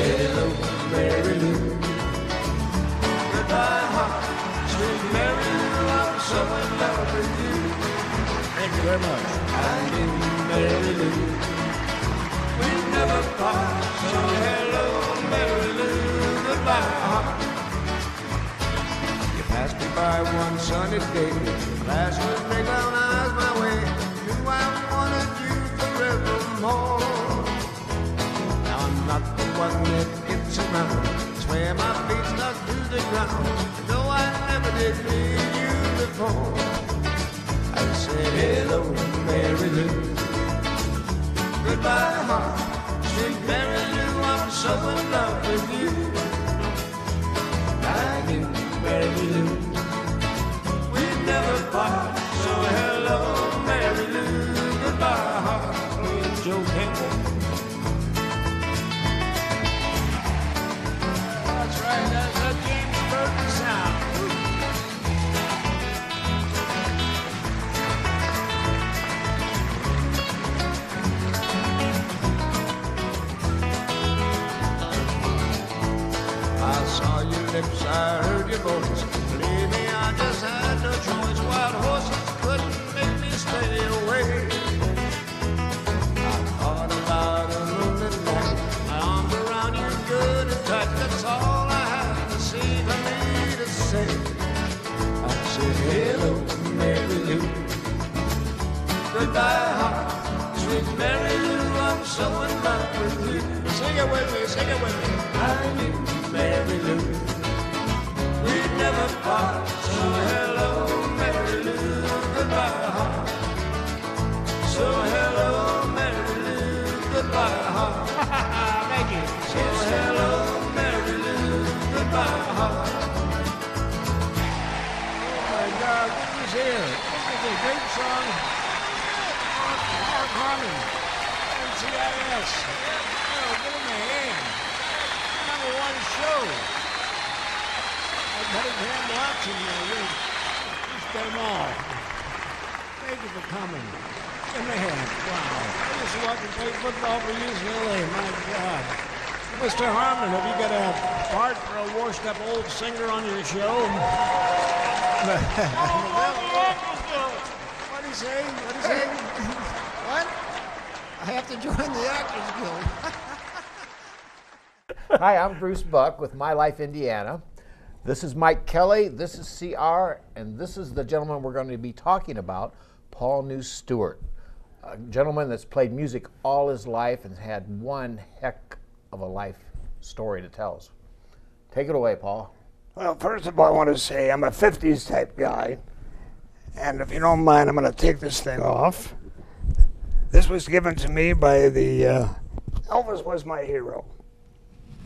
hello, Mary Lou. Goodbye, heart, sweet Mary Lou, I'm so in love with you. Thank you very much. I do, Mary Lou. We never part, so hello, Mary Lou. Goodbye, heart. You passed me by one sunny day, flash was big brown eyes my way. Knew I wanted you forevermore. Now I'm not the one that gets around, swear my feet stuck to the ground. Though I never did need you before. I said hello, Mary Lou. Goodbye, heart, sweet Mary Lou, I'm so in love with you. I do, Mary Lou. We never part, so hello, Mary Lou. Goodbye, heart, with Joe Campbell. That's right, that's a James Burton sound. I saw your lips, I heard your voice. Believe me, I just had no choice. Wild horses couldn't make me stay away. I thought about a moonlit night, my arms around you good and tight. That's all I had to see for me to say. I said, hello, Mary Lou. Goodbye, heart, sweet Mary Lou, I'm so in love with you. Sing it with me, sing it with me. I knew Mary Lou. We never part, so hello, Mary Lou. Goodbye, heart. So hello, Mary Lou. Goodbye, heart. Thank you. So hello, Mary Lou. Goodbye, heart. Oh my God, look who's here. This is a great song. Mark Harmon, NCIS. Oh, give him a hand. #1 show. I've had a damn lots in here. Just got them all. Thank you for coming. Give him a hand. Wow. I used to watch him play football for UCLA. My God. Mr. Harmon, have you got a part for a washed-up old singer on your show? What'd he say? What'd he say? What? I have to join the Actors Guild. Hi, I'm Bruce Buck with My Life Indiana. This is Mike Kelly, this is CR, and this is the gentleman we're going to be talking about, Paul New Stewart. A gentleman that's played music all his life and had one heck of a life story to tell us. Take it away, Paul. Well, first of all, I want to say I'm a 50s type guy. And if you don't mind, I'm going to take this thing off. This was given to me by the, Elvis was my hero.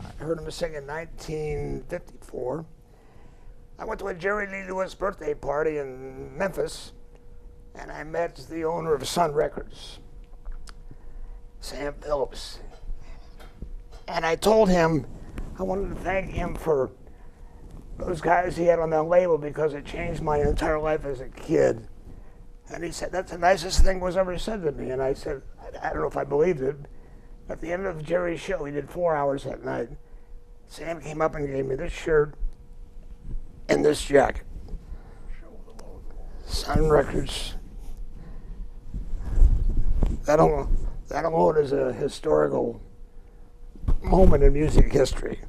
I heard him sing in 1954. I went to a Jerry Lee Lewis birthday party in Memphis, and I met the owner of Sun Records, Sam Phillips. And I told him I wanted to thank him for those guys he had on that label because it changed my entire life as a kid. And he said, that's the nicest thing was ever said to me. And I said, I don't know if I believed it. At the end of Jerry's show, he did 4 hours that night. Sam came up and gave me this shirt and this jacket. Sun Records. That alone is a historical moment in music history.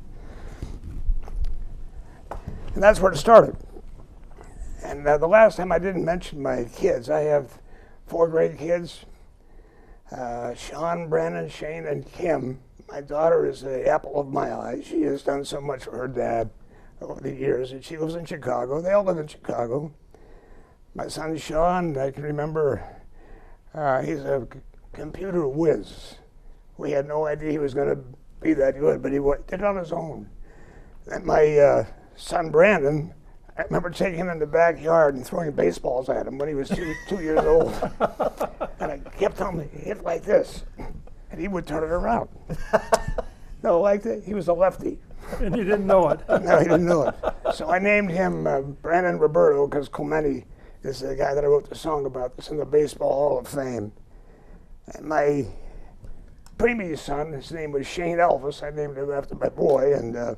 And that's where it started. And the last time I didn't mention my kids. I have 4 great kids. Sean, Brandon, Shane, and Kim. My daughter is the apple of my eye. She has done so much for her dad over the years. And she lives in Chicago. They all live in Chicago. My son, Sean, I can remember, he's a computer whiz. We had no idea he was going to be that good, but he did it on his own. And my son, Brandon, I remember taking him in the backyard and throwing baseballs at him when he was 2 years old. And I kept telling him, hit like this. And he would turn it around. No, like that. He was a lefty. And you didn't know it. No, he didn't know it. So I named him Brandon Roberto because Clemente is the guy that I wrote the song about. It's in the Baseball Hall of Fame. And my preemie's son, his name was Shane Elvis. I named him after my boy, and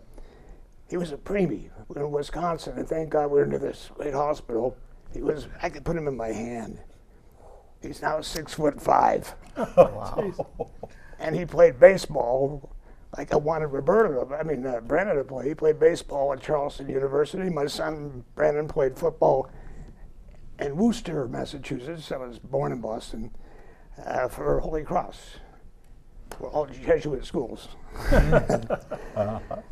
he was a preemie in Wisconsin. And thank God we were into this great hospital. I could put him in my hand. He's now 6'5". Wow. And he played baseball like I wanted Brandon to play. He played baseball at Charleston University. My son, Brandon, played football in Worcester, Massachusetts. I was born in Boston, for Holy Cross. We're all Jesuit schools. And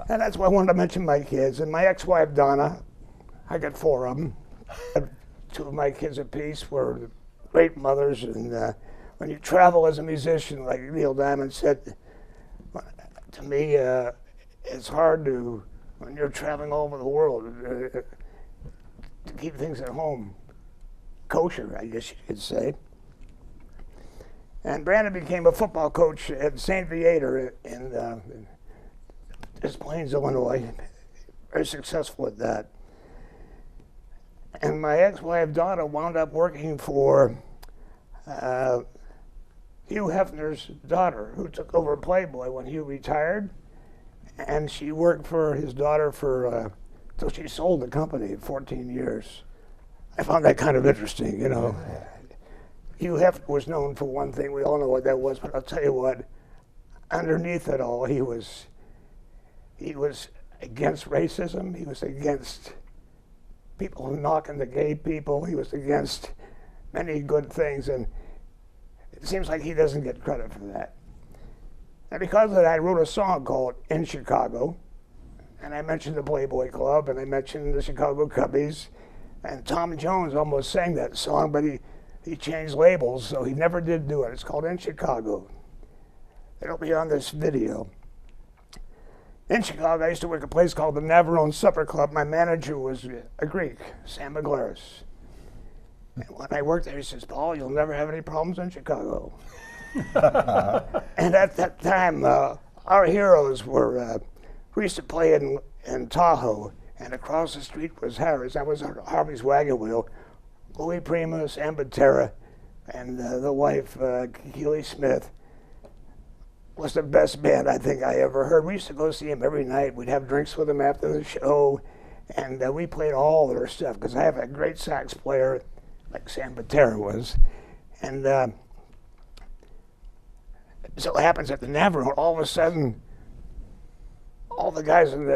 that's why I wanted to mention my kids. And my ex-wife, Donna, I got 4 of them. 2 of my kids apiece were great mothers. And when you travel as a musician, like Neil Diamond said to me, it's hard to, when you're traveling all over the world, to keep things at home kosher, I guess you could say. And Brandon became a football coach at St. Viator in Des Plaines, Illinois. Very successful at that. And my ex-wife, Donna, wound up working for Hugh Hefner's daughter, who took over Playboy when Hugh retired. And she worked for his daughter till she sold the company 14 years. I found that kind of interesting, you know. Hugh Hefner was known for one thing. We all know what that was, but I'll tell you what, underneath it all, he was against racism. He was against people knocking the gay people. He was against many good things, and it seems like he doesn't get credit for that. And because of that, I wrote a song called In Chicago, and I mentioned the Playboy Club, and I mentioned the Chicago Cubbies, and Tom Jones almost sang that song, but he changed labels, so he never did do it. It's called In Chicago. It'll be on this video. In Chicago, I used to work at a place called the Navarone Supper Club. My manager was a Greek, Sam Maglaris. And when I worked there, he says, Paul, you'll never have any problems in Chicago. And at that time, our heroes were, we used to play in Tahoe, and across the street was Harry's. That was Harvey's Wagon Wheel. Louis Primus, Ambatera, and the wife, Keely Smith, was the best band I think I ever heard. We used to go see him every night. We'd have drinks with him after the show, and we played all their stuff, because I have a great sax player, like Sam Batera was. And so it happens at the Navarone, all of a sudden, all the guys in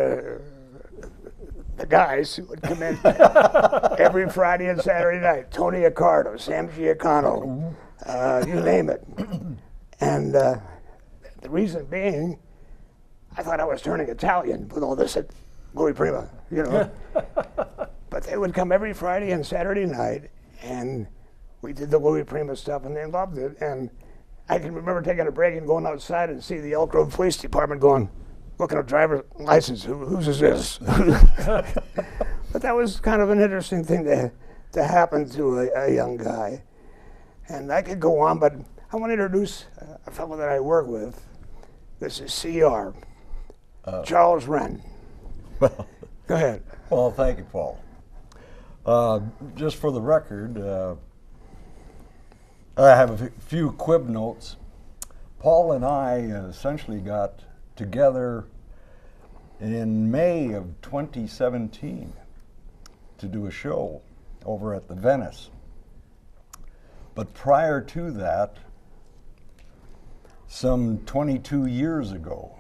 the guys who would come in every Friday and Saturday night, Tony Accardo, Sam Giacono, you name it. And the reason being, I thought I was turning Italian with all this at Louis Prima, you know. But they would come every Friday and Saturday night, and we did the Louis Prima stuff, and they loved it. And I can remember taking a break and going outside and see the Elk Grove Police Department going, looking at driver's license, whose is this? But that was kind of an interesting thing to happen to a young guy. And I could go on, but I want to introduce a fellow that I work with. This is CR, Charles Wren. Well, go ahead. Well, thank you, Paul. Just for the record, I have a few quib notes. Paul and I essentially got together in May of 2017 to do a show over at the Venice. But prior to that, some 22 years ago,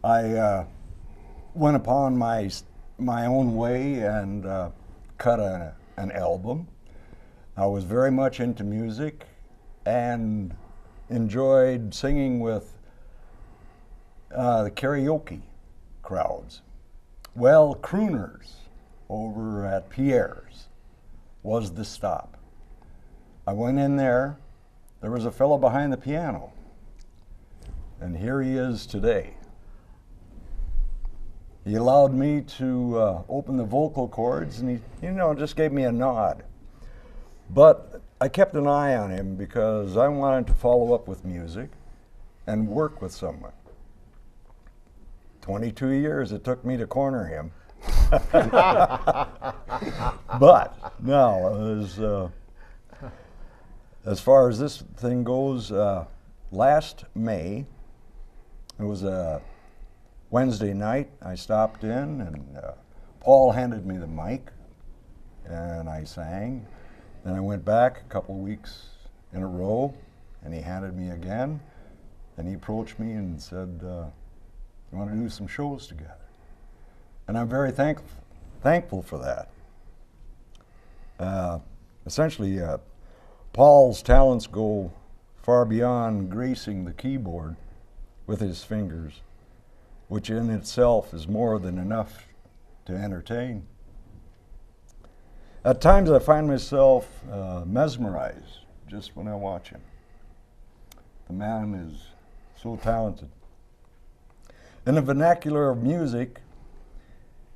I went upon my own way and cut an album. I was very much into music and enjoyed singing with the karaoke crowds. Well, crooners over at Pierre's was the stop. I went in there. There was a fellow behind the piano, and here he is today. He allowed me to open the vocal cords, and he, just gave me a nod. But I kept an eye on him because I wanted to follow up with music and work with someone. 22 years it took me to corner him. But no, as far as this thing goes, last May, it was a Wednesday night, I stopped in and Paul handed me the mic and I sang. Then I went back a couple weeks in a row and he handed me again and he approached me and said, you want to do some shows together? And I'm very thankful for that. Essentially, Paul's talents go far beyond gracing the keyboard with his fingers, which in itself is more than enough to entertain. At times I find myself mesmerized just when I watch him. The man is so talented. In the vernacular of music,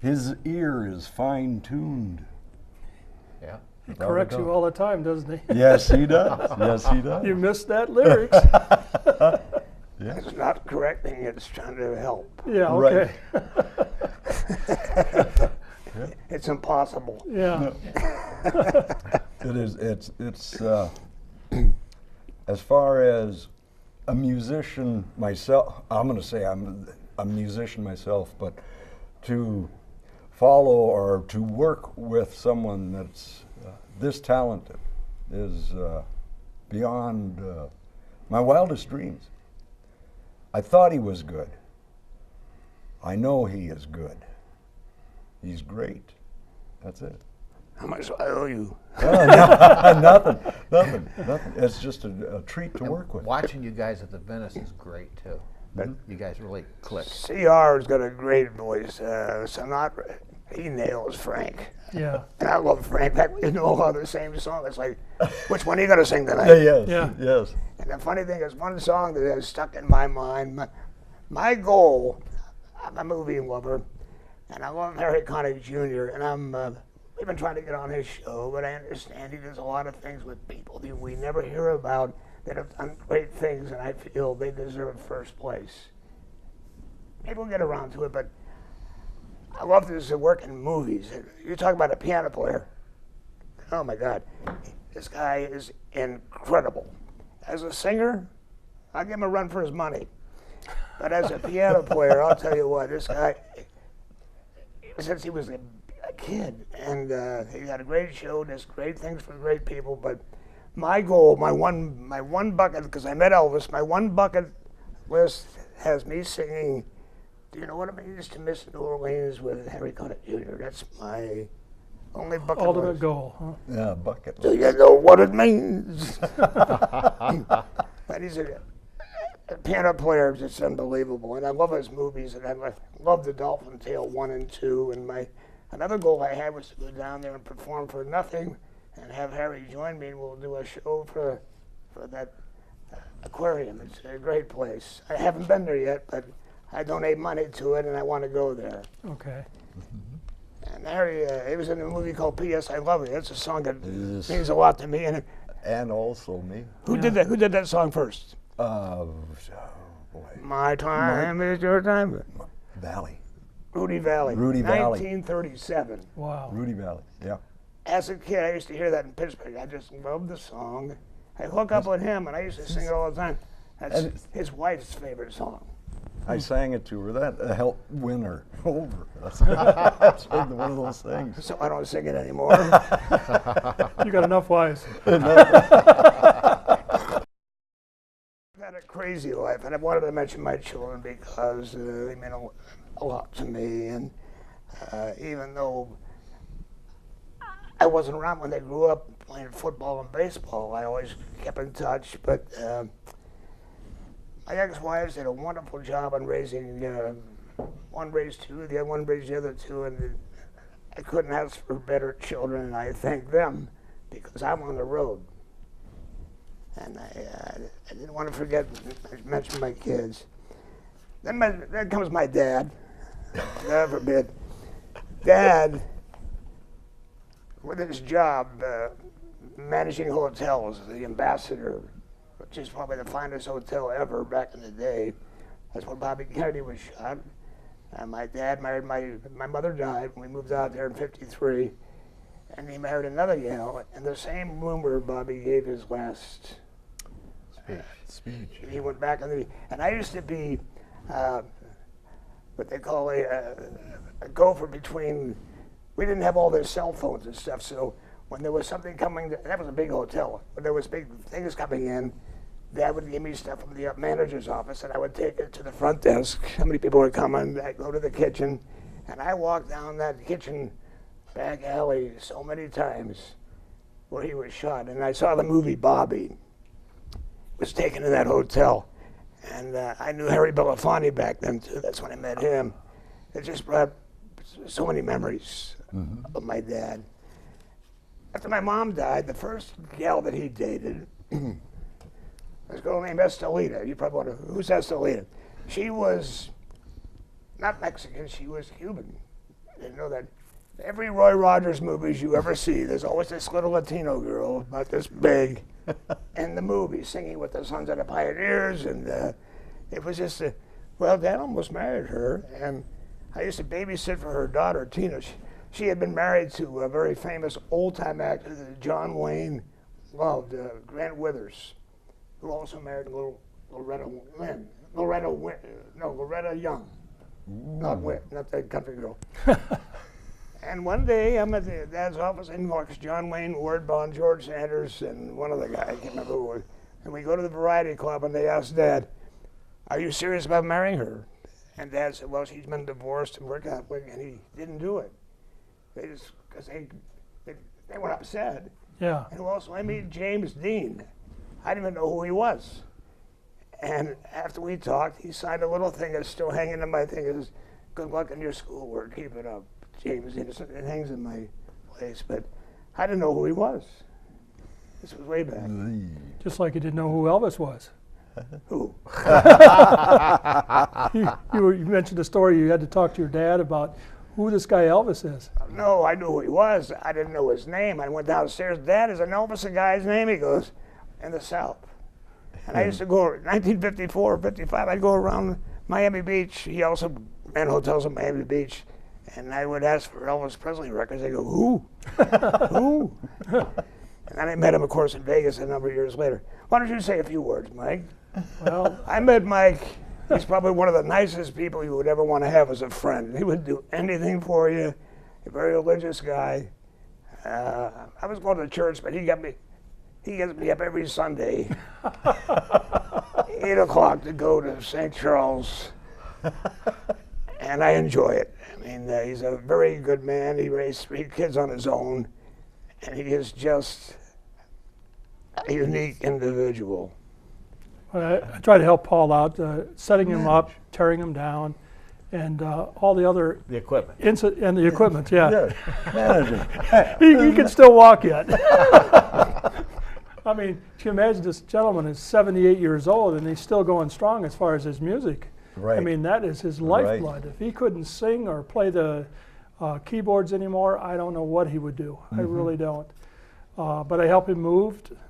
his ear is fine-tuned. Yeah. He corrects you all the time, doesn't he? Yes, he does. Yes, he does. You missed that lyrics. Yeah. It's not correcting, it's trying to help. Yeah, okay. Right. It's impossible. Yeah. It is. It's as far as a musician myself, I'm going to say I'm a musician myself, but to follow or to work with someone that's this talented is beyond my wildest dreams. I thought he was good. I know he is good. He's great. That's it. How much do I owe you? Nothing. It's just a treat to work with. Watching you guys at the Venice is great too. You guys really click. CR's got a great voice. Sinatra, he nails Frank. Yeah. And I love Frank. In fact, we know all the same song. It's like, which one are you going to sing tonight? Yes. Yeah. Yes. And the funny thing is, one song that has stuck in my mind, my goal, I'm a movie lover, and I love Harry Connick Jr., and we've been trying to get on his show, but I understand he does a lot of things with people that we never hear about that have done great things, and I feel they deserve first place. Maybe we'll get around to it, but I love this work in movies. You talk about a piano player. Oh my God, this guy is incredible. As a singer, I'll give him a run for his money. But as a piano player, I'll tell you what, this guy, since he was a kid, and he got a great show, does great things for great people, but my goal, my one bucket, because I met Elvis, my one bucket list has me singing, do you know what it means to miss New Orleans with Harry Connick Jr.? That's my only bucket Ultimate list. goal, huh? Yeah, bucket. Do you know what it means? But he's a piano player, just unbelievable. And I love his movies, and I love The Dolphin Tale 1 and 2. And another goal I had was to go down there and perform for nothing and have Harry join me, and we'll do a show for that aquarium. It's a great place. I haven't been there yet, but I donate money to it, and I want to go there. Okay. And Harry, he was in a movie called P.S. I Love You. It's a song that Yes. means a lot to me. And Also me. who did that? Who did that song first? Boy. My time is your time. Valley. Rudy Valley. Rudy Valley. 1937. Wow. Rudy Valley. Yeah. As a kid, I used to hear that in Pittsburgh. I just loved the song. I hook up with him, and I used to sing it all the time. That's And- his wife's favorite song. I sang it to her. That helped win her over. That's one of those things. So I don't sing it anymore. You got enough wives. I've had a crazy life, and I wanted to mention my children because they mean a lot to me. And even though I wasn't around when they grew up playing football and baseball, I always kept in touch. But my ex-wives did a wonderful job on raising, one raised two, the other one raised the other two, and I couldn't ask for better children, and I thank them because I'm on the road. And I didn't want to forget to mention my kids. Then comes my dad. God forbid. Dad, with his job managing hotels, the ambassador, which is probably the finest hotel ever back in the day. That's where Bobby Kennedy was shot. My dad married my mother died when we moved out there in '53. and he married another gal in the same room where Bobby gave his last Speech. He went back and I used to be what they call a gopher between. We didn't have all their cell phones and stuff, so when there was something coming, that was a big hotel. When there was big things coming in, Dad would give me stuff from the manager's office, and I would take it to the front desk. How many people were coming? I'd go to the kitchen, and I walked down that kitchen back alley so many times where he was shot, and I saw the movie Bobby was taken to that hotel, and I knew Harry Belafonte back then too. That's when I met him. It just brought so many memories of my dad. After my mom died, the first gal that he dated was a girl named Estelita. You probably wonder, who's Estelita? She was not Mexican, she was Cuban. I didn't know that. Every Roy Rogers movies you ever see, there's always this little Latino girl about this big in the movie singing with the Sons of the Pioneers, and it was just well, Dad almost married her, and I used to babysit for her daughter, Tina. She had been married to a very famous old-time actor that John Wayne loved, Grant Withers, who also married Loretta Young. Not the country girl. And one day I'm at the Dad's office and walks John Wayne, Ward Bond, George Sanders, and one other guy, I can't remember who it was. And we go to the variety club and they ask Dad, "Are you serious about marrying her?" And Dad said, "Well, she's been divorced and we're Catholic," and he didn't do it. They just, because they were upset. Yeah. And also I meet James Dean. I didn't even know who he was. And after we talked, he signed a little thing that's still hanging in my thing. It says, "Good luck in your schoolwork, keep it up, James." It hangs in my place, but I didn't know who he was. This was way back. Just like you didn't know who Elvis was. Who? You mentioned a story you had to talk to your dad about who this guy Elvis is. No, I knew who he was. I didn't know his name. I went downstairs. "Dad, is an Elvis a guy's name?" He goes, "In the South." And I used to go, 1954, 55, I'd go around Miami Beach. He also ran hotels in Miami Beach. And I would ask for Elvis Presley records. They go, "Who?" "Who?" And then I met him, of course, in Vegas a number of years later. Why don't you say a few words, Mike? Well, I met Mike. He's probably one of the nicest people you would ever want to have as a friend. He would do anything for you. A very religious guy. I was going to church, but he gets me up every Sunday, 8 o'clock, to go to St. Charles. And I enjoy it. I mean, he's a very good man. He raised 3 kids on his own, and he is just a unique individual. I try to help Paul out, setting him up, tearing him down, and all the other The equipment. and the equipment. Yeah, Manager. he can still walk yet. I mean, can you imagine this gentleman is 78 years old and he's still going strong as far as his music. Right. I mean, that is his lifeblood. If he couldn't sing or play the keyboards anymore, I don't know what he would do. I really don't. But I helped him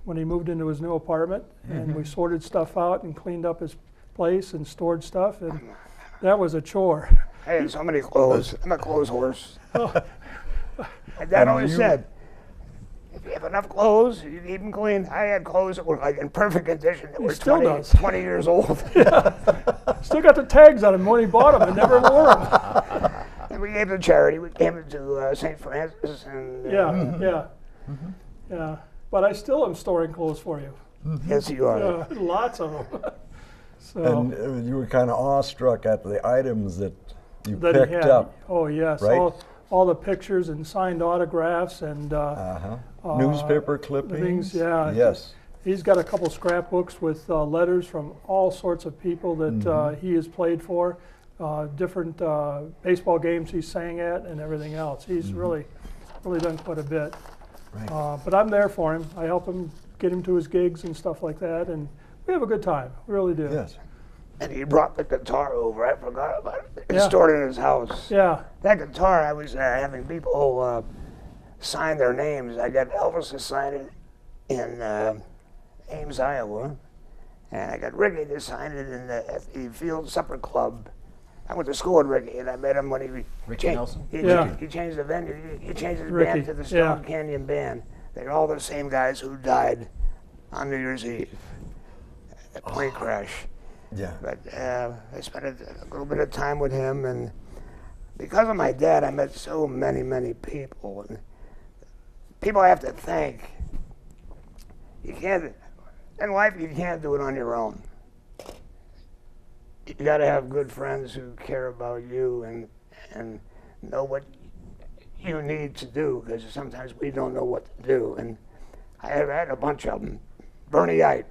when he moved into his new apartment, and we sorted stuff out and cleaned up his place and stored stuff, and that was a chore. I had so many clothes. I'm a clothes horse. My dad always said, if you have enough clothes, you keep them clean. I had clothes that were like in perfect condition that were still 20, does. 20 years old. Still got the tags on him when he bought them and never wore them. And we gave them to charity. We gave them to St. Francis. And, Yeah. But I still am storing clothes for you. Yes, you are. Lots of them. So And you were kind of awestruck at the items that you that he picked had. up. Oh yes, right? all the pictures and signed autographs and Newspaper clippings. things. Yeah. Yes. He's got a couple scrapbooks with letters from all sorts of people that he has played for, different baseball games he sang at, and everything else. He's really done quite a bit. Right. But I'm there for him. I help him get him to his gigs and stuff like that, and we have a good time. We really do. Yes. And he brought the guitar over. I forgot about it. He Yeah. stored it in his house. Yeah. That guitar, I was having people sign their names. I got Elvis to sign it in Ames, Iowa. And I got Ricky to sign it at the Field Supper Club I went to school with Ricky, and I met him when he Ricky Nelson? He changed the venue. He changed his Ricky, band to the Stone Canyon Band. They're all the same guys who died on New Year's Eve. A plane crash. Yeah. But I spent a little bit of time with him, and because of my dad, I met so many people. And people I have to thank. You can't, in life, you can't do it on your own. You got to have good friends who care about you and know what you need to do, because sometimes we don't know what to do. And I have had a bunch of them. Bernie Ite,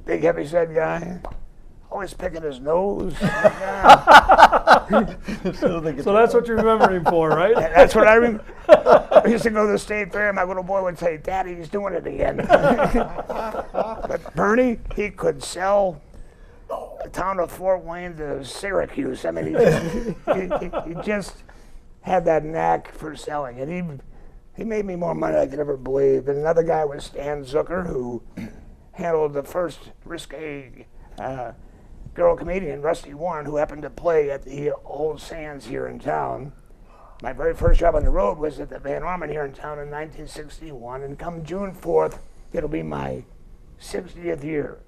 big heavyset guy, always picking his nose. So that's what you remember him for, right? That's what I remember. I used to go to the state fair, and my little boy would say, "Daddy, he's doing it again." But Bernie, he could sell the town of Fort Wayne to Syracuse. I mean, he just had that knack for selling, and he made me more money than I could ever believe. And another guy was Stan Zucker, who handled the first risque girl comedian, Rusty Warren, who happened to play at the Old Sands here in town. My very first job on the road was at the Van Orman here in town in 1961, and come June 4th, it'll be my 60th year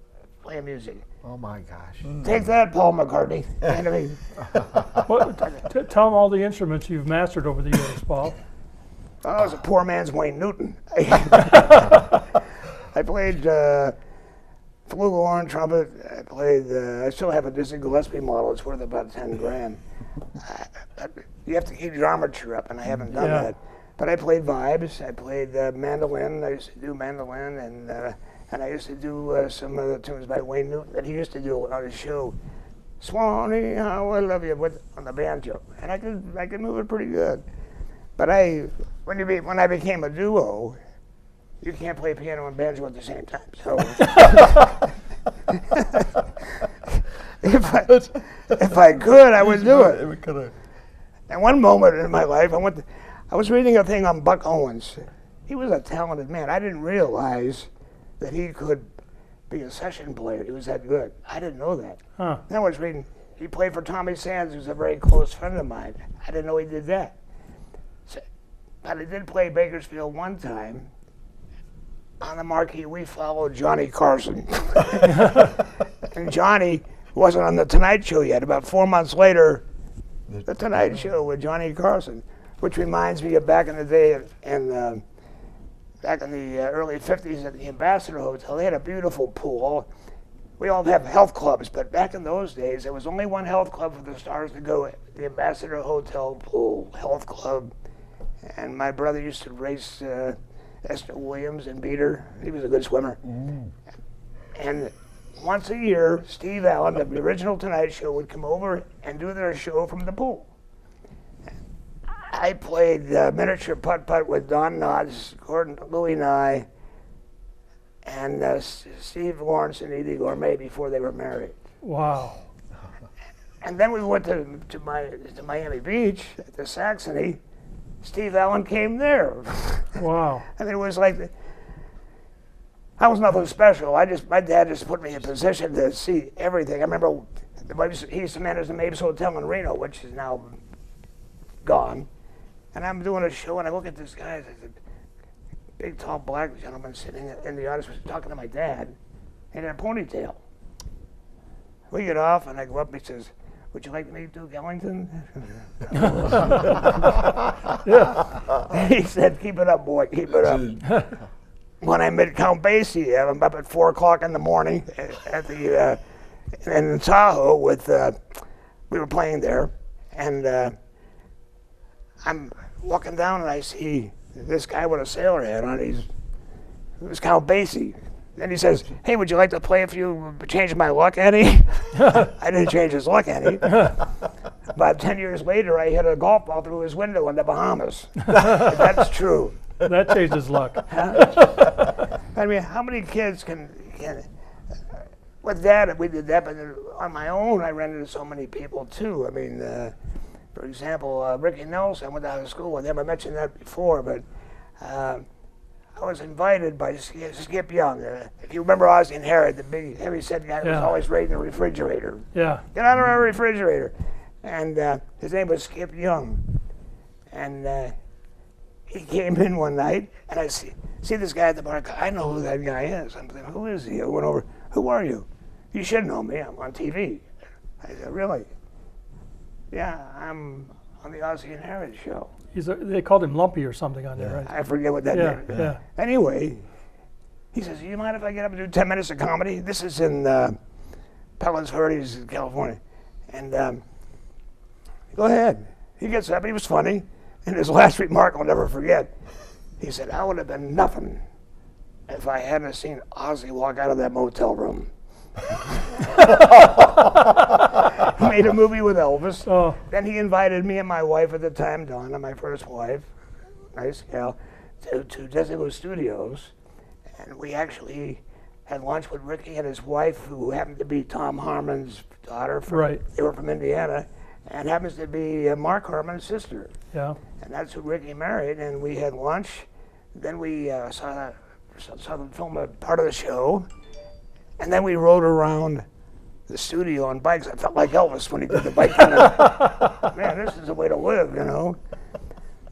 playing music. Oh my gosh. Take that, Paul McCartney. Tell them all the instruments you've mastered over the years, Paul. I was a poor man's Wayne Newton. I played flugelhorn, trumpet. I still have a Dizzy Gillespie model. It's worth about 10 grand. You have to keep your armature up, and I haven't done that. But I played vibes. I played mandolin. I used to do mandolin, and I used to do some of the tunes by Wayne Newton that he used to do on his show. Swanee, how I love you, on the banjo, and I could move it pretty good. But when I became a duo, you can't play piano and banjo at the same time. So if I could, I would do it. And one moment in my life, I was reading a thing on Buck Owens. He was a talented man. I didn't realize that he could be a session player. He was that good. I didn't know that. Huh. Then I was reading, he played for Tommy Sands, who's a very close friend of mine. I didn't know he did that. But I did play Bakersfield one time. On the marquee, we followed Johnny Carson. And Johnny wasn't on The Tonight Show yet. About 4 months later, The Tonight Show with Johnny Carson, which reminds me of back in the day, back in the early 50s at the Ambassador Hotel. They had a beautiful pool. We all have health clubs, but back in those days, there was only one health club for the stars to go, the Ambassador Hotel Pool Health Club. And my brother used to race Esther Williams and beat her. He was a good swimmer. And once a year, Steve Allen, of the original Tonight Show, would come over and do their show from the pool. I played miniature putt-putt with Don Knotts, Gordon Louis Nye, and Steve Lawrence and Edie Gourmet before they were married. Wow. And then we went to Miami Beach at the Saxony. Steve Allen came there. Wow. I mean, it was like, I was nothing special. My dad just put me in a position to see everything. I remember he used to manage the Mapes Hotel in Reno, which is now gone. And I'm doing a show, and I look at this guy, a big, tall, black gentleman sitting in the audience, was talking to my dad, and in a ponytail. We get off, and I go up, and he says, "Would you like to meet Duke Ellington?" He said, "Keep it up, boy, keep it up." When I met Count Basie, I'm up at 4 o'clock in the morning at the in Tahoe with, we were playing there, and I'm walking down and I see this guy with a sailor hat on. It was Count Basie. Then he says, "Hey, would you like to play if you change my luck any?" I didn't change his luck any. About 10 years later, I hit a golf ball through his window in the Bahamas. That's true. That changed his luck. I mean, how many kids can with that, we did that, but on my own, I ran into so many people too. I mean, for example, Ricky Nelson, I went out of school with him. I mentioned that before, but I was invited by Skip Young. If you remember Ozzie and Harriet, the big heavy-set guy who was always raiding the refrigerator. Yeah. Get out of our refrigerator. And his name was Skip Young. And he came in one night, and I see this guy at the bar. I know who that guy is. I'm thinking, who is he? I went over, who are you? You should know me. I'm on TV. I said, really? Yeah, I'm on the Ozzie and Harriet show. They called him Lumpy or something on there, right? I forget what that name is. Yeah. Anyway, he says, you mind if I get up and do 10 minutes of comedy? This is in Palos Verdes, California. And go ahead. He gets up, he was funny. And his last remark I'll never forget. He said, I would have been nothing if I hadn't seen Ozzie walk out of that motel room. He made a movie with Elvis. Oh. Then he invited me and my wife at the time, Donna, my first wife, nice gal, to Desigo Studios. And we actually had lunch with Ricky and his wife, who happened to be Tom Harmon's daughter. Right. They were from Indiana, and happens to be Mark Harmon's sister. Yeah. And that's who Ricky married, and we had lunch. Then we saw them film a part of the show, and then we rode around the studio on bikes. I felt like Elvis when he did the bike thing. Man, this is the way to live, you know.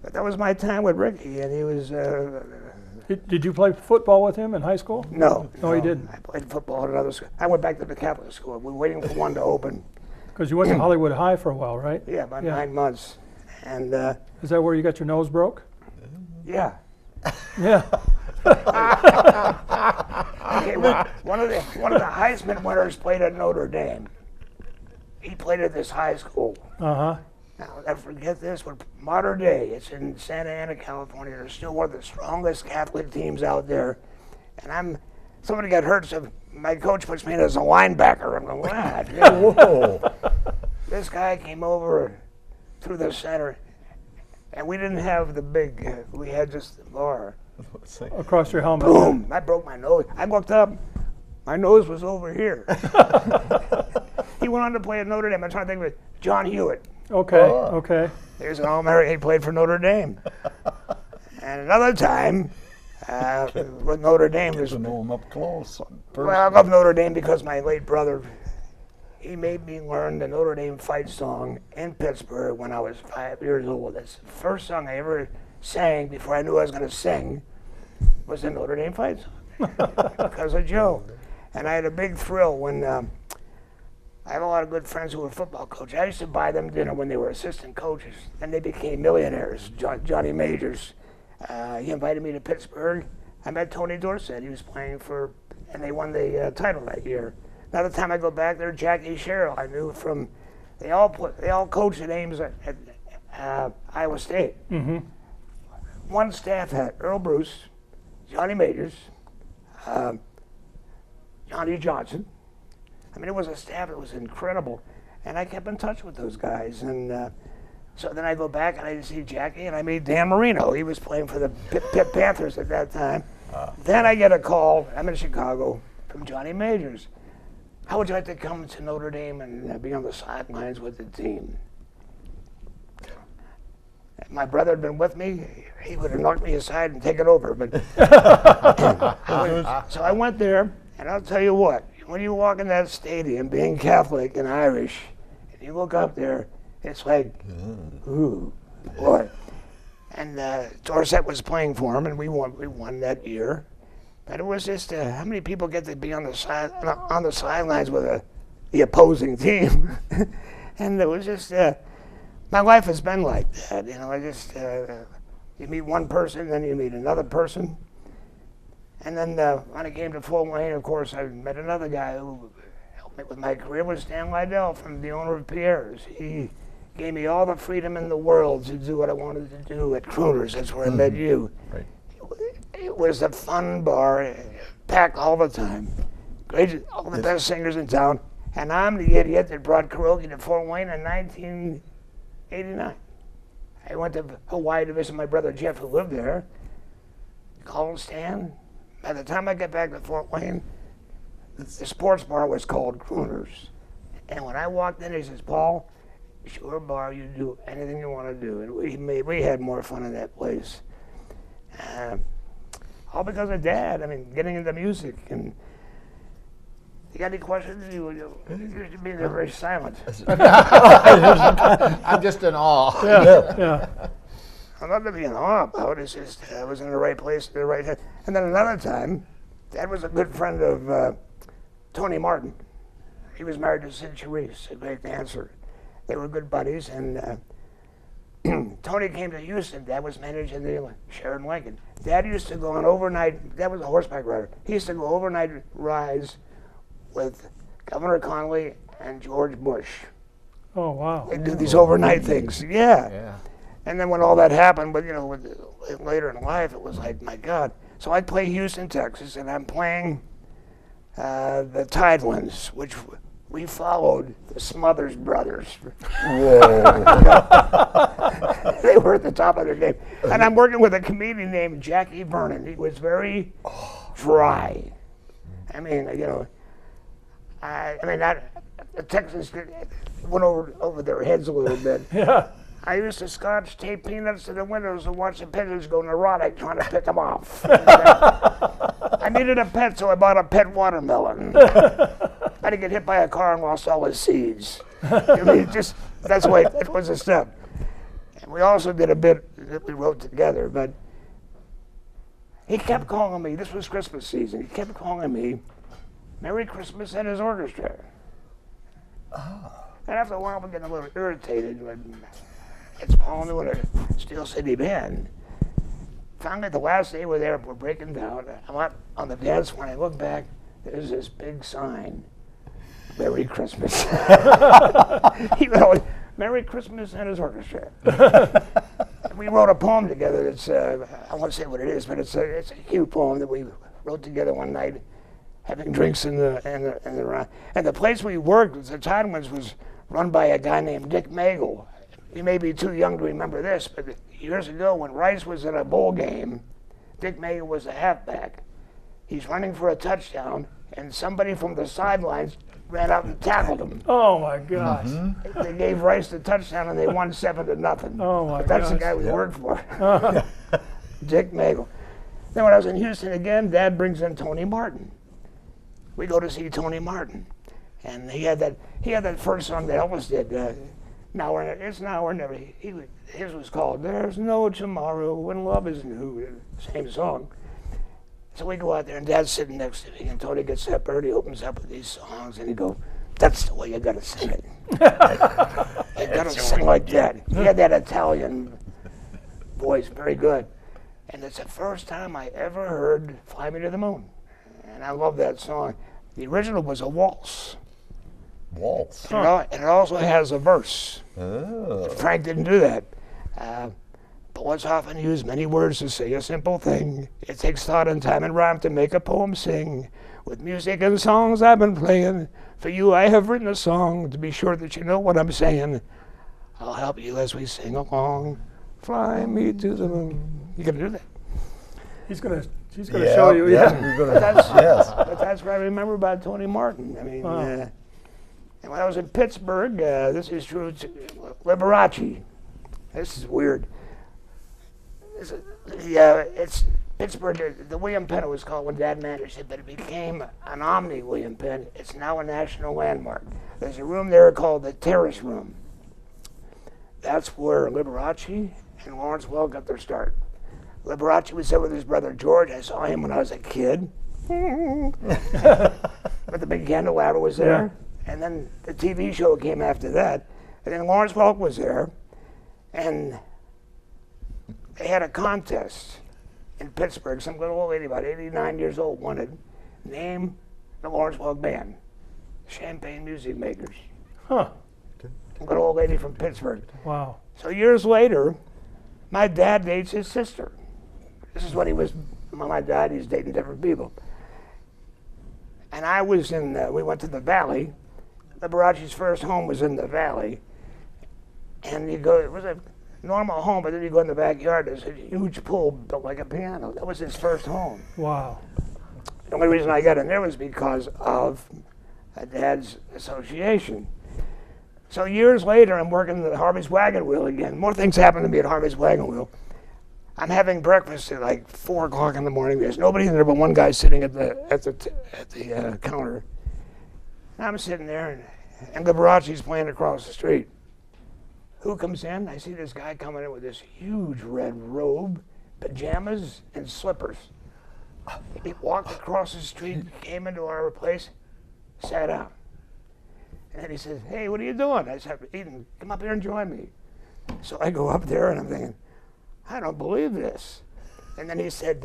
But that was my time with Ricky, and he was... Did you play football with him in high school? No. No, he didn't. I played football at another school. I went back to the Catholic school. We were waiting for one to open. Because you went to Hollywood High for a while, right? Yeah, about 9 months. And is that where you got your nose broke? yeah. Yeah. Okay, one of the Heisman winners played at Notre Dame. He played at this high school. Uh-huh. Now, I'll never forget this. But modern day, it's in Santa Ana, California. They're still one of the strongest Catholic teams out there. And somebody got hurt, so my coach puts me in as a linebacker. I'm going, what? Whoa. This guy came over through the center, and we didn't have the big, we had just the bar. Across your helmet. Boom! I broke my nose. I looked up, my nose was over here. He went on to play at Notre Dame. I'm trying to think of it. John Hewitt. Okay, okay. There's an All-American. He played for Notre Dame. And another time, with Notre Dame. To know him up close. Well, I love Notre Dame because my late brother, he made me learn the Notre Dame fight song in Pittsburgh when I was 5 years old. That's the first song I ever sang before I knew I was going to sing, was the Notre Dame fight song because of Joe. And I had a big thrill when I have a lot of good friends who were football coaches. I used to buy them dinner when they were assistant coaches, and they became millionaires. Johnny Majors, he invited me to Pittsburgh. I met Tony Dorsett. He was playing for, and they won the title that year. Another time I go back there, Jackie Sherrill, I knew from, they all coached at Ames at Iowa State. Mm-hmm. One staff had Earl Bruce, Johnny Majors, Johnny Johnson. I mean, it was a staff that was incredible. And I kept in touch with those guys. And so then I go back and I see Jackie, and I meet Dan Marino. He was playing for the Pitt Panthers at that time. Then I get a call, I'm in Chicago, from Johnny Majors. How would you like to come to Notre Dame and be on the sidelines with the team? If my brother had been with me, he would have knocked me aside and taken over. But so I went there, and I'll tell you what, when you walk in that stadium, being Catholic and Irish, and you look up there, it's like, ooh, boy. And Dorsett was playing for him, and we won that year. But it was just, how many people get to be on the sidelines with the opposing team? And it was just, my life has been like that. You know, I just, you meet one person, then you meet another person. And then when I came to Fort Wayne, of course, I met another guy who helped me with my career, was Stan Liddell, from the owner of Pierre's. He gave me all the freedom in the world to do what I wanted to do at Crooners. That's where I met you. Right. It was a fun bar, packed all the time. Great, all the best singers in town. And I'm the idiot that brought karaoke to Fort Wayne in 1989. I went to Hawaii to visit my brother Jeff, who lived there. Called Stan. By the time I got back to Fort Wayne, the sports bar was called Crooners. And when I walked in, he says, Paul, it's your bar, you do anything you want to do. And we had more fun in that place. All because of Dad. I mean, getting into music. And You got any questions? You used to be there very silent. I'm just in awe. Yeah. I'm not to be in awe about it. It's just I was in the right place at the right time. And then another time, Dad was a good friend of Tony Martin. He was married to Sid Charisse, a great dancer. They were good buddies, and Tony came to Houston. Dad was managing the Sheridan Lincoln. Dad used to go on overnight, Dad was a horseback rider. He used to go overnight rides with Governor Connolly and George Bush. Oh, wow. They do these overnight things. Yeah. And then when all that happened, but later in life, it was like, my God. So I play Houston, Texas, and I'm playing the Tidelands, which we followed the Smothers Brothers. Whoa. They were at the top of their game. And I'm working with a comedian named Jackie Vernon. He was very dry. I mean, the Texans went over their heads a little bit. Yeah. I used to scotch tape peanuts to the windows and watch the pigeons go neurotic trying to pick them off. I needed a pet, so I bought a pet watermelon. I didn't get hit by a car and lost all his seeds. That's the way it was a step. And we also did a bit that we wrote together, but he kept calling me, this was Christmas season, he kept calling me Merry Christmas and his orchestra. And after a while, I'm getting a little irritated. It's Paul Newman, a Steel City band. Finally, the last day we're there, we're breaking down. I'm up on the dance floor, and I look back, there's this big sign, Merry Christmas. Merry Christmas and his orchestra. We wrote a poem together that's, I won't say what it is, but it's a cute poem that we wrote together one night, having drinks in the and the place we worked, the Tidelands, was run by a guy named Dick Magel. You may be too young to remember this, but years ago when Rice was in a bowl game, Dick Magel was a halfback. He's running for a touchdown, and somebody from the sidelines ran out and tackled him. Oh my gosh. They gave Rice the touchdown, and they won 7-0. Oh my But that's the gosh. guy we worked for, Dick Magel. Then when I was in Houston again, Dad brings in Tony Martin. We go to see Tony Martin, and he had that first song that Elvis did. It's now or never. His was called "There's No Tomorrow When Love Is New." Same song. So we go out there, and Dad's sitting next to me, and Tony gets up early, opens up with these songs, and he goes, "That's the way you gotta sing it. You gotta sing like that." He had that Italian voice, very good. And it's the first time I ever heard "Fly Me to the Moon," and I love that song. The original was a waltz. Waltz. And it also has a verse. Oh. Frank didn't do that. Poets often use many words to say a simple thing. It takes thought and time and rhyme to make a poem sing. With music and songs I've been playing, for you I have written a song to be sure that you know what I'm saying. I'll help you as we sing along. Fly me to the moon. You gonna do that? She's gonna show you. But that's what I remember about Tony Martin. I mean, Wow. and when I was in Pittsburgh, this is true, Liberace. This is weird. It's Pittsburgh, the William Penn it was called when Dad managed it, but it became an Omni William Penn. It's now a national landmark. There's a room there called the Terrace Room. That's where Liberace and Lawrence Welk got their start. Liberace was there with his brother George. I saw him when I was a kid. But the big candelabra was there. Yeah. And then the TV show came after that. And then Lawrence Welk was there. And they had a contest in Pittsburgh. Some little old lady, about 89 years old, wanted name the Lawrence Welk Band. Champagne Music Makers. Huh. A little old lady from Pittsburgh. Wow. So years later, my dad dates his sister. This is when he was, when my dad, he's dating different people. And I was we went to the Valley. Liberace's first home was in the Valley. And you go, it was a normal home, but then you go in the backyard, there's a huge pool built like a piano. That was his first home. Wow. The only reason I got in there was because of Dad's association. So years later, I'm working at Harvey's Wagon Wheel again. More things happen to me at Harvey's Wagon Wheel. I'm having breakfast at like 4 o'clock in the morning. There's nobody in there but one guy sitting at the counter. And I'm sitting there, and Liberace's playing across the street. Who comes in? I see this guy coming in with this huge red robe, pajamas, and slippers. He walked across the street, came into our place, sat down. And then he says, "Hey, what are you doing?" I said, "Eden, come up here and join me." So I go up there, and I'm thinking, I don't believe this. And then he said,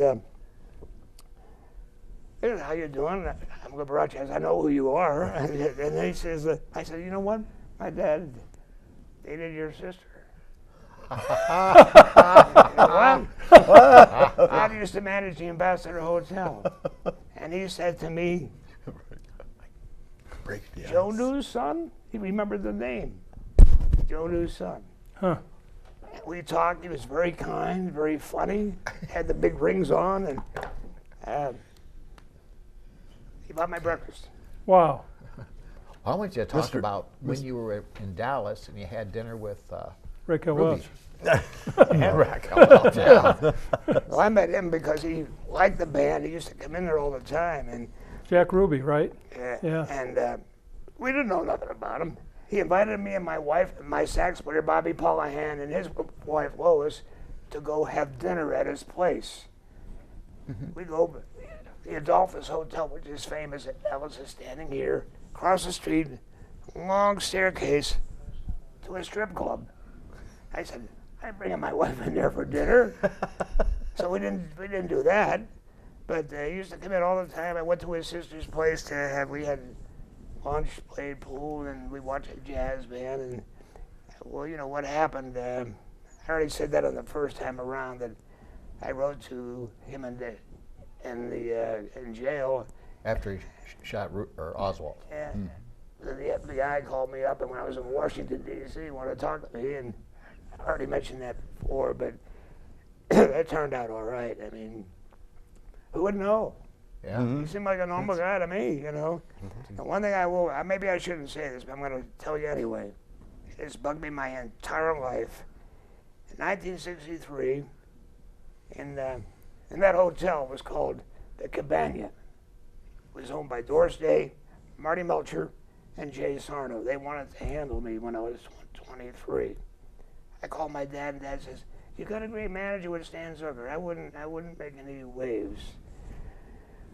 "Hey, how you doing?" I'm Liberace. I said, "I know who you are." And then he says, I said, "You know what? My dad dated your sister." What? Dad used to manage the Ambassador Hotel. And he said to me, "Joe New's son?" He remembered the name. Joe New's son. Huh. We talked. He was very kind, very funny, had the big rings on, and he bought my breakfast. Wow. I want you to talk about when you were in Dallas and you had dinner with Raquel Ruby. Welch. And Raquel Welch, yeah. Well, I met him because he liked the band. He used to come in there all the time, and Jack Ruby, right? Yeah. And we didn't know nothing about him. He invited me and my wife, and my sax player Bobby Paulahan, and his wife Lois, to go have dinner at his place. We go, the Adolphus Hotel, which is famous at Dallas, is standing here, across the street, long staircase to a strip club. I said, "I'm bringing my wife in there for dinner." So we didn't do that, but he used to come in all the time. I went to his sister's place to have, we had lunch, played pool, and we watched a jazz band. And well, you know what happened? I already said that on the first time around, that I wrote to him in jail. After he shot Oswald. And the FBI called me up, and when I was in Washington, D.C., wanted to talk to me, and I already mentioned that before, but it turned out all right. I mean, who would know? Yeah. He seemed like a normal guy to me, you know. And one thing I will, maybe I shouldn't say this, but I'm going to tell you anyway. It's bugged me my entire life. In 1963, in that hotel was called the Cabana. It was owned by Doris Day, Marty Melcher, and Jay Sarno. They wanted to handle me when I was 23. I called my dad, and Dad says, "You got a great manager with Stan Zucker. I wouldn't make any waves."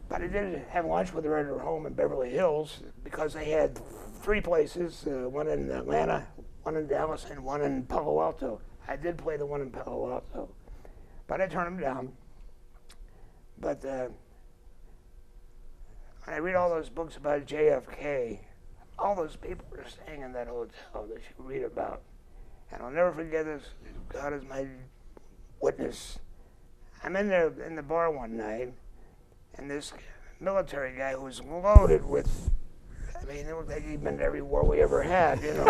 But I did have lunch with her at her home in Beverly Hills, because they had 3 places, one in Atlanta, one in Dallas, and one in Palo Alto. I did play the one in Palo Alto, but I turned them down. But when I read all those books about JFK, all those people were staying in that hotel that you read about. And I'll never forget this, God is my witness. I'm in there in the bar one night, and this military guy who was loaded with, I mean, it looked like he'd been to every war we ever had, you know.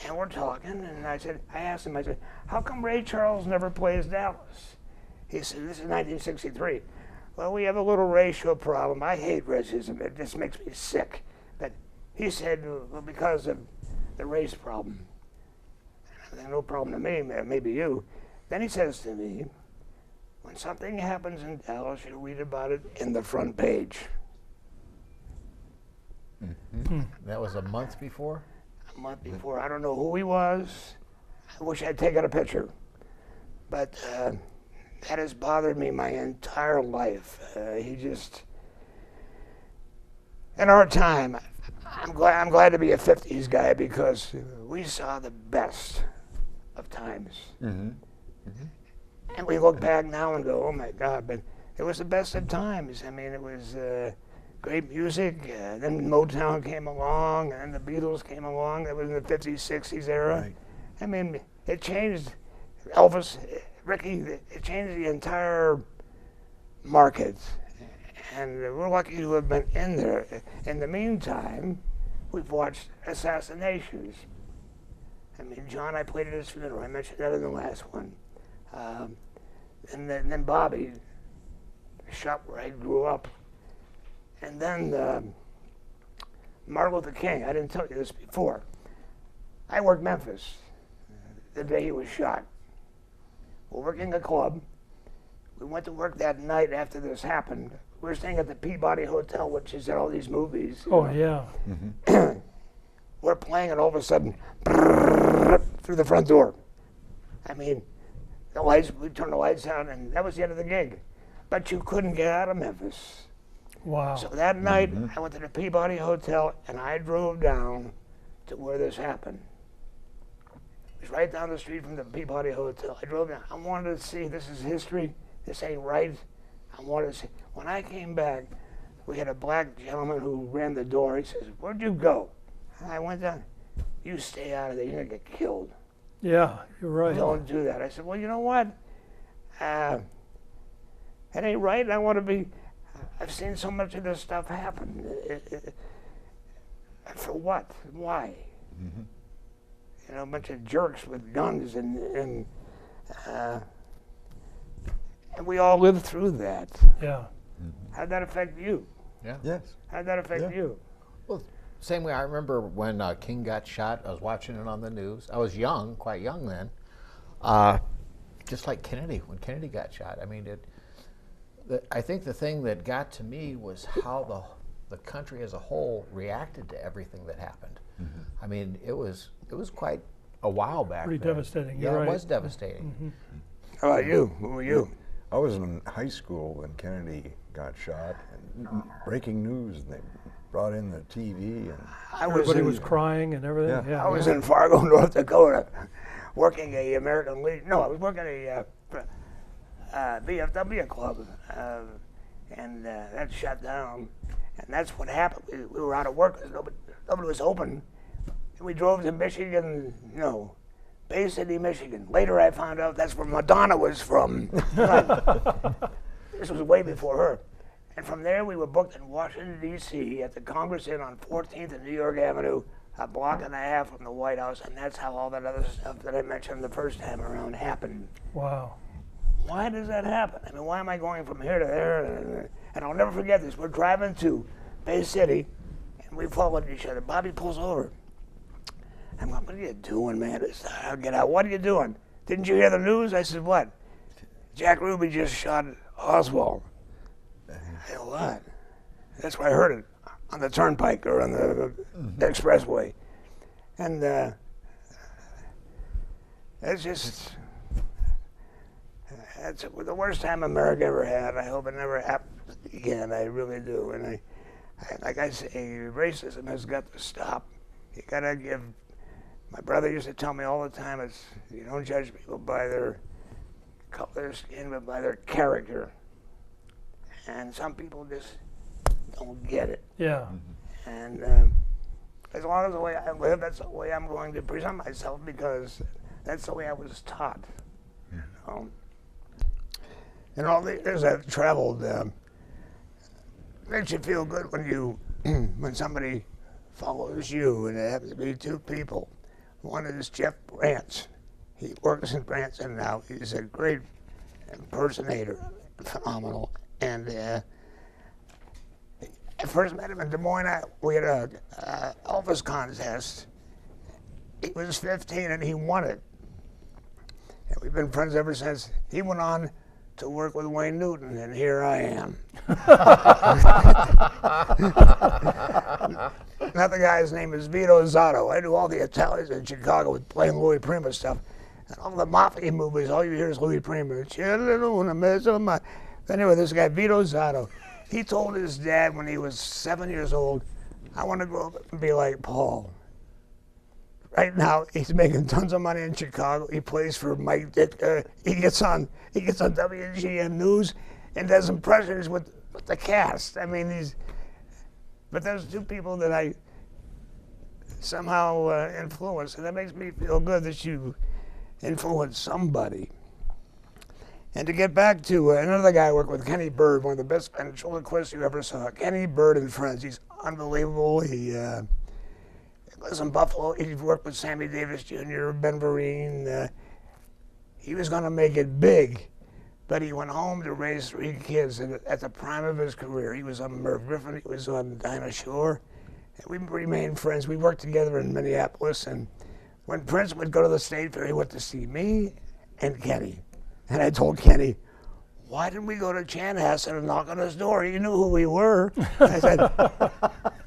And we're talking, and I asked him, I said, "How come Ray Charles never plays Dallas?" He said, "This is 1963. "Well, we have a little racial problem. I hate racism. It just makes me sick." But he said, "Well, because of the race problem." No problem to me, maybe you. Then he says to me, "When something happens in Dallas, you read about it in the front page." That was a month before? A month before. I don't know who he was. I wish I'd taken a picture. But that has bothered me my entire life. He just, in our time, I'm glad to be a 50s guy, because we saw the best of times. And we look back now and go, "Oh my God," but it was the best of times. I mean, it was great music. Then Motown came along, and then the Beatles came along. That was in the 50s, 60s era. Right. I mean, it changed. Elvis, Ricky, it changed the entire market. And we're lucky to have been in there. In the meantime, we've watched assassinations. I mean, John, I played at his funeral. I mentioned that in the last one. And then Bobby shot where I grew up. And then Martin Luther King. I didn't tell you this before. I worked Memphis the day he was shot. We're working a club. We went to work that night after this happened. we were staying at the Peabody Hotel, which is in all these movies. Oh, yeah. We're playing, and all of a sudden, through the front door. I mean, the lights, we turned the lights on, and that was the end of the gig. But you couldn't get out of Memphis. Wow. So that night, I went to the Peabody Hotel, and I drove down to where this happened. It was right down the street from the Peabody Hotel. I drove down. I wanted to see, this is history. This ain't right. I wanted to see. When I came back, we had a black gentleman who ran the door. He says, "Where'd you go?" And I went down. "You stay out of there. You're going to get killed. Yeah, you're right. Don't do that." I said, "Well, you know what? It ain't right. I want to be, I've seen so much of this stuff happen. For what? Why? You know, a bunch of jerks with guns and we all lived through that. Yeah. How'd that affect you? Yeah. Yes. How'd that affect you? Well, same way. I remember when King got shot. I was watching it on the news. I was young, quite young then. Just like Kennedy, when Kennedy got shot. I mean, I think the thing that got to me was how the country as a whole reacted to everything that happened. I mean, it was quite a while back. Pretty then. devastating. Yeah, You're right. it was devastating. How about you? Who were you? I was in high school when Kennedy got shot, and breaking news, and they brought in the TV, and Everybody was crying and everything. Yeah. I was in Fargo, North Dakota, working a American Legion. No, I was working a VFW club, and that shut down. And that's what happened. We were out of work because nobody was open. And we drove to Michigan, Bay City, Michigan. Later I found out that's where Madonna was from. This was way before her. And from there we were booked in Washington, D.C. at the Congress Inn on 14th and New York Avenue, a block and a half from the White House, and that's how all that other stuff that I mentioned the first time around happened. Wow. Why does that happen? I mean, why am I going from here to there? And I'll never forget this. We're driving to Bay City, and we followed each other. Bobby pulls over. I'm going, "What are you doing, man?" I'll get out. "What are you doing?" "Didn't you hear the news?" I said, "What?" "Jack Ruby just shot Oswald." I said, "What?" That's where I heard it, on the turnpike or on the expressway. And that's the worst time America ever had. I hope it never happens again. I really do. And like I say, racism has got to stop. You gotta give. My brother used to tell me all the time, you don't judge people by their color of their skin, but by their character. And some people just don't get it. Yeah. And as long as the way I live, that's the way I'm going to present myself, because that's the way I was taught. And all the years I've traveled, makes you feel good when somebody follows you, and it happens to be two people. One is Jeff Brantz. He works in Branson now. He's a great impersonator, phenomenal. And I first met him in Des Moines. We had a Elvis contest. He was 15 and he won it. And we've been friends ever since. He went on to work with Wayne Newton, and here I am. Another guy's name is Vito Zotto. I do all the Italians in Chicago with playing Louis Prima stuff. And all the mafia movies, all you hear is Louis Prima. Anyway, this guy, Vito Zotto, he told his dad when he was 7 years old, "I want to grow up and be like Paul." Right now, he's making tons of money in Chicago. He plays for Mike Ditka. He gets on WGN News and does impressions with the cast. I mean, but there's two people that I somehow influence, and that makes me feel good that you influence somebody. And to get back to another guy I work with, Kenny Bird, one of the best ventriloquists you ever saw. Kenny Bird and Friends. He's unbelievable. He lives in Buffalo. He worked with Sammy Davis Jr., Ben Vereen. He was going to make it big, but he went home to raise 3 kids at the prime of his career. He was on Merv Griffin. He was on Dinah Shore. And we remained friends. We worked together in Minneapolis. And when Prince would go to the State Fair, he went to see me and Kenny. And I told Kenny, why didn't we go to Chanhassen and knock on his door? You knew who we were. I said,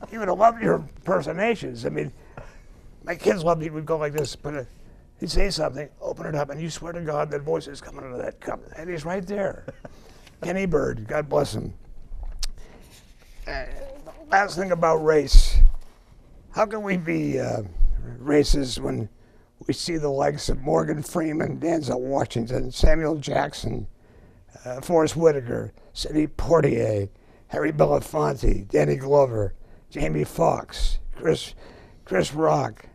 he would have loved your impersonations. I mean, my kids loved it. We'd go like this, he'd say something, open it up, and you swear to God that voice is coming out of that cup. And he's right there. Kenny Bird, God bless him. Last thing about race. How can we be racist when we see the likes of Morgan Freeman, Denzel Washington, Samuel Jackson, Forrest Whitaker, Sidney Poitier, Harry Belafonte, Danny Glover, Jamie Foxx, Chris Rock?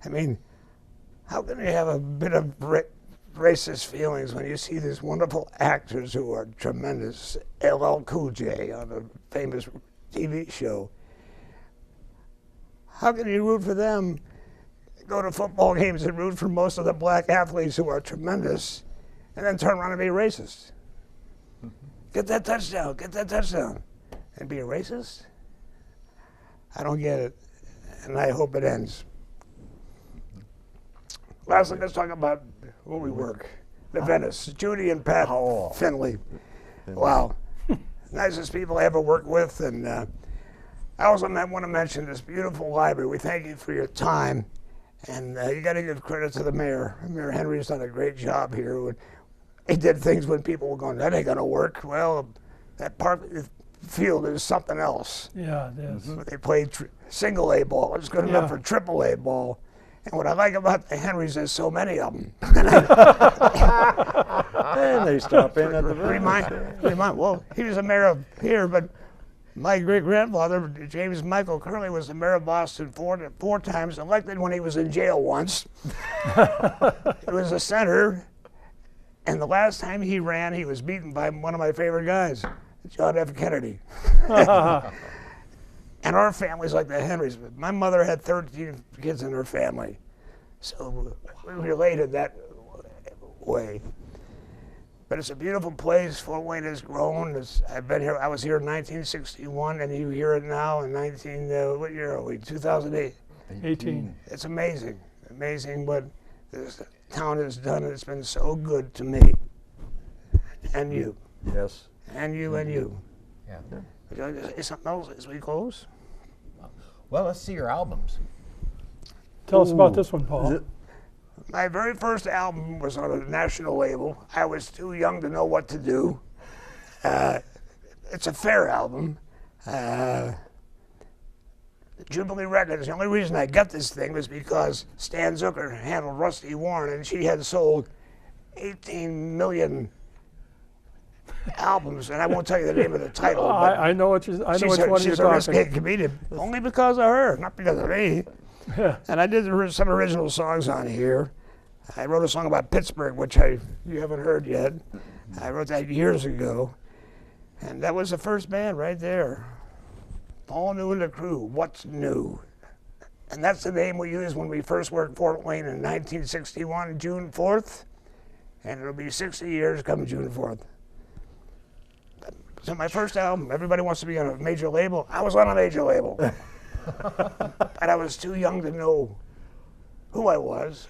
I mean, how can you have a bit of racist feelings when you see these wonderful actors who are tremendous? LL Cool J on a famous TV show. How can you root for them, go to football games and root for most of the black athletes who are tremendous, and then turn around and be racist? Get that touchdown, and be a racist? I don't get it, and I hope it ends. Lastly, let's talk about where we work. The Venice, Judy and Pat Finley. Wow, nicest people I ever worked with, and I also want to mention this beautiful library. We thank you for your time, and you got to give credit to the mayor. Mayor Henry's done a great job here. He did things when people were going, that ain't gonna work. Well, that park field is something else. Yeah, it is. They played single A ball. It's good enough for triple A ball. And what I like about the Henrys, there's so many of them. And they stop in at the well, he was the mayor of here, but my great-grandfather, James Michael Curley, was the mayor of Boston four times, elected when he was in jail once. He was a senator, and the last time he ran, he was beaten by one of my favorite guys, John F. Kennedy. And our family's like the Henrys. My mother had 13 kids in her family, so we related that way. But it's a beautiful place. Fort Wayne has grown. I've been here. I was here in 1961, and you hear it now in what year are we? 2008. 18. It's amazing what this town has done. It's been so good to me, and you. Yes. And you and you. Yeah. Would you like to say something else as we close? Well, let's see your albums. Tell us about this one, Paul. My very first album was on a national label. I was too young to know what to do. It's a fair album. Jubilee Records, the only reason I got this thing was because Stan Zucker handled Rusty Warren, and she had sold 18 million albums, and I won't tell you the name of the title. I know which one you're talking. She's a risque comedian, only because of her, not because of me. And I did some original songs on here. I wrote a song about Pittsburgh, which you haven't heard yet. I wrote that years ago, and that was the first band right there. Paul New and the Crew, What's New? And that's the name we used when we first worked Fort Wayne in 1961, June 4th, and it'll be 60 years come June 4th. So my first album, everybody wants to be on a major label. I was on a major label. But I was too young to know who I was,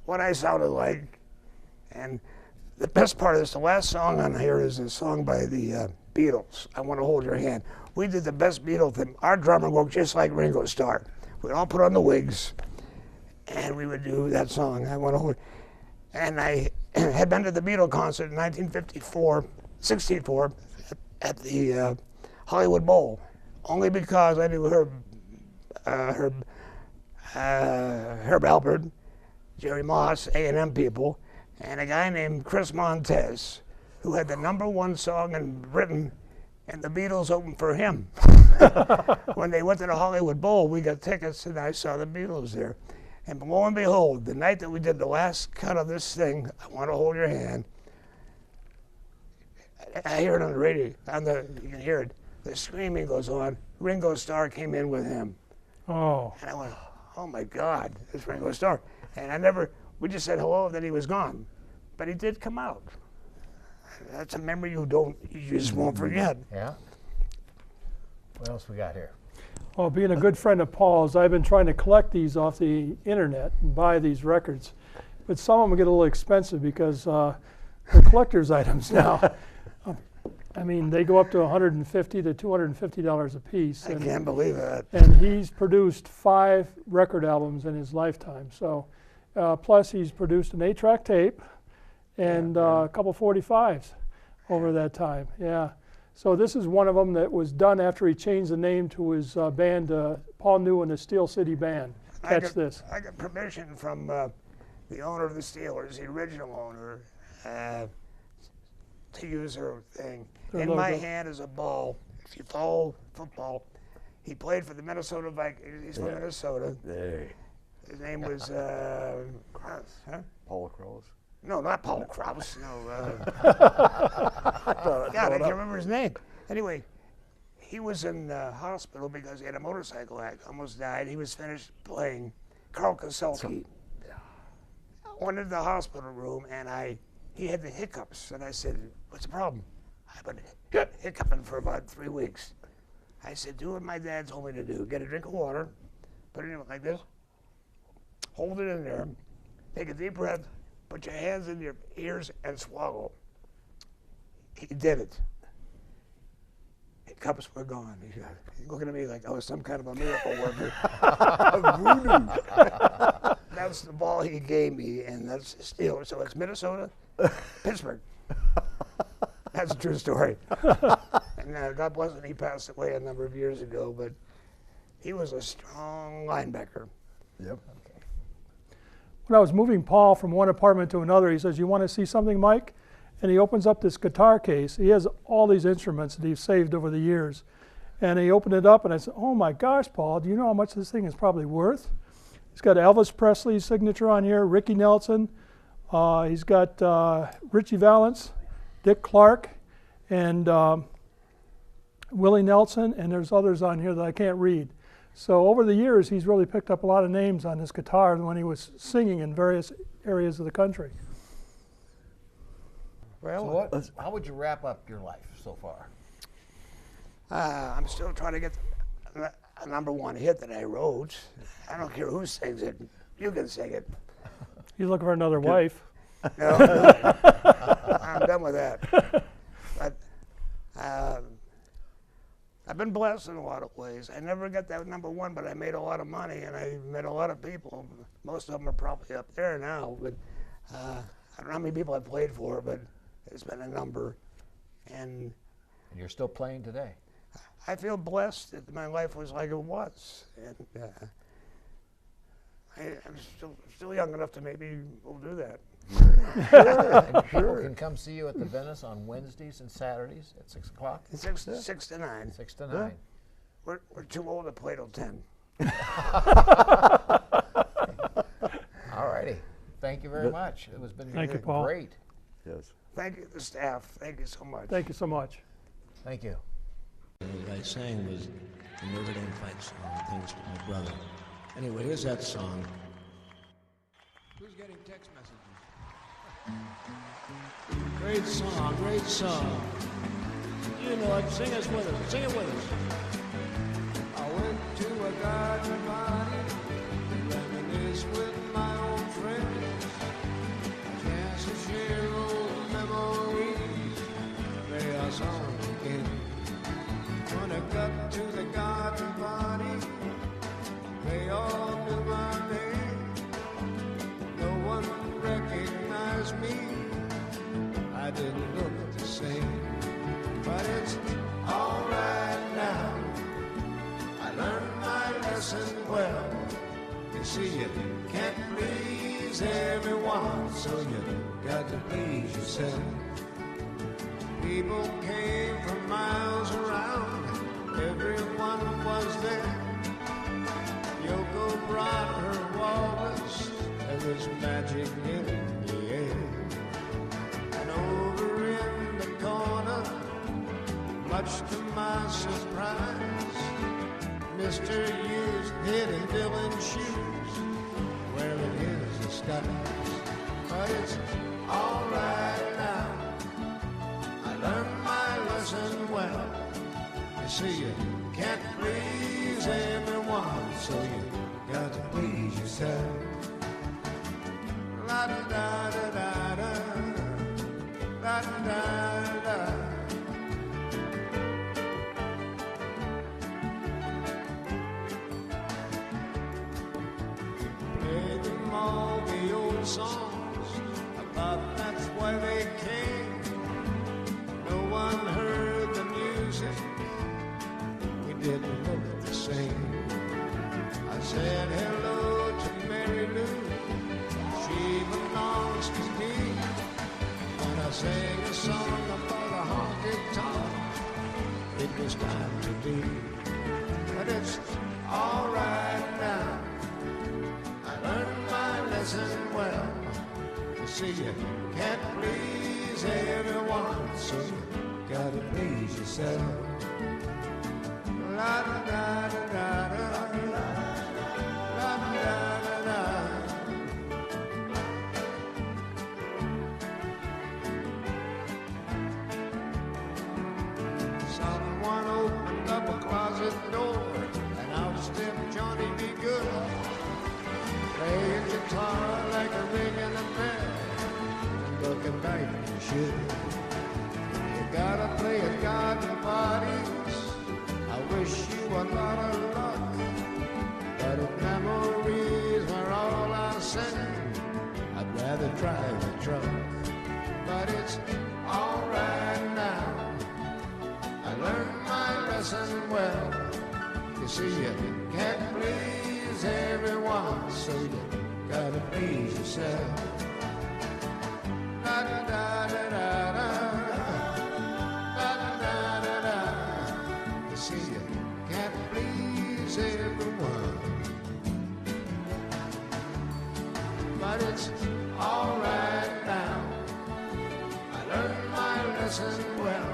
what I sounded like. And the best part of this, the last song on here is a song by the Beatles, I Want to Hold Your Hand. We did the best Beatles thing. Our drummer looked just like Ringo Starr. We'd all put on the wigs, and we would do that song, I Want to Hold. And I had been to the Beatles concert in 1964, at the Hollywood Bowl, only because I knew Herb Alpert, Jerry Moss, A&M people, and a guy named Chris Montez, who had the #1 song written, and the Beatles opened for him. When they went to the Hollywood Bowl, we got tickets, and I saw the Beatles there. And lo and behold, the night that we did the last cut of this thing, I Want to Hold Your Hand, I hear it on the radio, you can hear it. The screaming goes on. Ringo Starr came in with him. Oh. And I went, oh my God, it's Ringo Starr. And we just said hello, and then he was gone. But he did come out. That's a memory you just won't forget. Yeah. What else we got here? Well, being a good friend of Paul's, I've been trying to collect these off the internet and buy these records. But some of them get a little expensive because they're collector's items now. I mean, they go up to $150 to $250 a piece. I can't believe that. And he's produced 5 record albums in his lifetime. So, plus he's produced an 8-track tape and a couple 45s over that time. Yeah. So this is one of them that was done after he changed the name to his band, Paul New and the Steel City Band. Catch this. I got permission from the owner of the Steelers, the original owner, to use her thing. In my hand is a ball. If you follow football, he played for the Minnesota Vikings. He's from Minnesota. Hey. His name was Krause, huh? Paul Krause. No, not Paul Krause. No. God, I can't remember his name. Anyway, he was in the hospital because he had a motorcycle accident. Almost died. He was finished playing. Carl Koselski. Went into the hospital room and he had the hiccups, and I said, "What's the problem?" I've been hiccuping for about 3 weeks. I said, "Do what my dad told me to do. Get a drink of water, put it in like this, hold it in there, take a deep breath, put your hands in your ears and swallow." He did it. Hiccups were gone. He's looking at me like I was some kind of a miracle worker. That's the ball he gave me, and that's still. So it's Minnesota, Pittsburgh. That's a true story. And God bless him, he passed away a number of years ago, but he was a strong linebacker. Yep. When I was moving Paul from one apartment to another, he says, "You want to see something, Mike?" And he opens up this guitar case. He has all these instruments that he's saved over the years. And he opened it up, and I said, "Oh my gosh, Paul, do you know how much this thing is probably worth?" He's got Elvis Presley's signature on here, Ricky Nelson. He's got Richie Valens, Dick Clark, and Willie Nelson, and there's others on here that I can't read. So over the years, he's really picked up a lot of names on his guitar when he was singing in various areas of the country. Well, So how would you wrap up your life so far? I'm still trying to get a #1 hit that I wrote. I don't care who sings it. You can sing it. He's looking for another wife. No, I'm done with that. But I've been blessed in a lot of ways. I never got that #1, but I made a lot of money and I met a lot of people. Most of them are probably up there now, but I don't know how many people I've played for, but it's been a number. And you're still playing today. I feel blessed that my life was like it was. And I'm still young enough to maybe we'll do that. And people can come see you at the Venice on Wednesdays and Saturdays at 6 o'clock. 6 to 9. 6 to 9. We're too old to play till 10. All righty. Thank you very much. It was been Thank you, Paul. great. Yes. Thank you, the staff. Thank you so much. Thank you so much. Thank you. What I sang was the Notre Dame fight song, Thanks to My Brother. Anyway, here's that song. Who's getting text messages? Great song, great song. You know it, sing us with us, sing it with us. I went to a garden party, reminisce with my old friends. Chance to share old memories, play our song again. When I got to the garden party, they all knew my name. No one recognized me. I didn't look the same, but it's all right now. I learned my lesson well. You see, you can't please everyone, so you got to please yourself. People came from miles around, everyone was there. Yoko brought her walrus, and there's magic in the air. And over in the corner, much to my surprise, Mr. Used hidden Dylan's shoes, wearing his disguise. But it's all right now. I learned my lesson well. You see, you can't please everyone, so you got to please yourself. La da da da da da, la da da da, the songs. I thought that's why they came. No one heard the music. We didn't look the same. I said hello to Mary Lou. She belongs to me. When I sang a song about a honky tonk, it was time to leave. But it's all right now. I learned my lesson well. You see, you can't please everyone, so you gotta please yourself. La da da da da da, la da da da. Someone opened up a closet door, and out stepped Johnny B. Good, playing guitar like a ring in a bell, and looking like you should. You gotta play at garden parties. I wish you a lot of luck, but if memories were all I send, I'd rather drive a truck. But it's all right now. I learned my lesson well. You see, you can't please everyone, so you gotta please yourself. Da da da da da da, da da da da da. You see, you can't please everyone, but it's all right now. I learned my lesson well.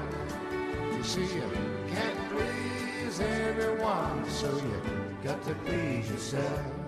You see, you can't please everyone, so you got to please yourself.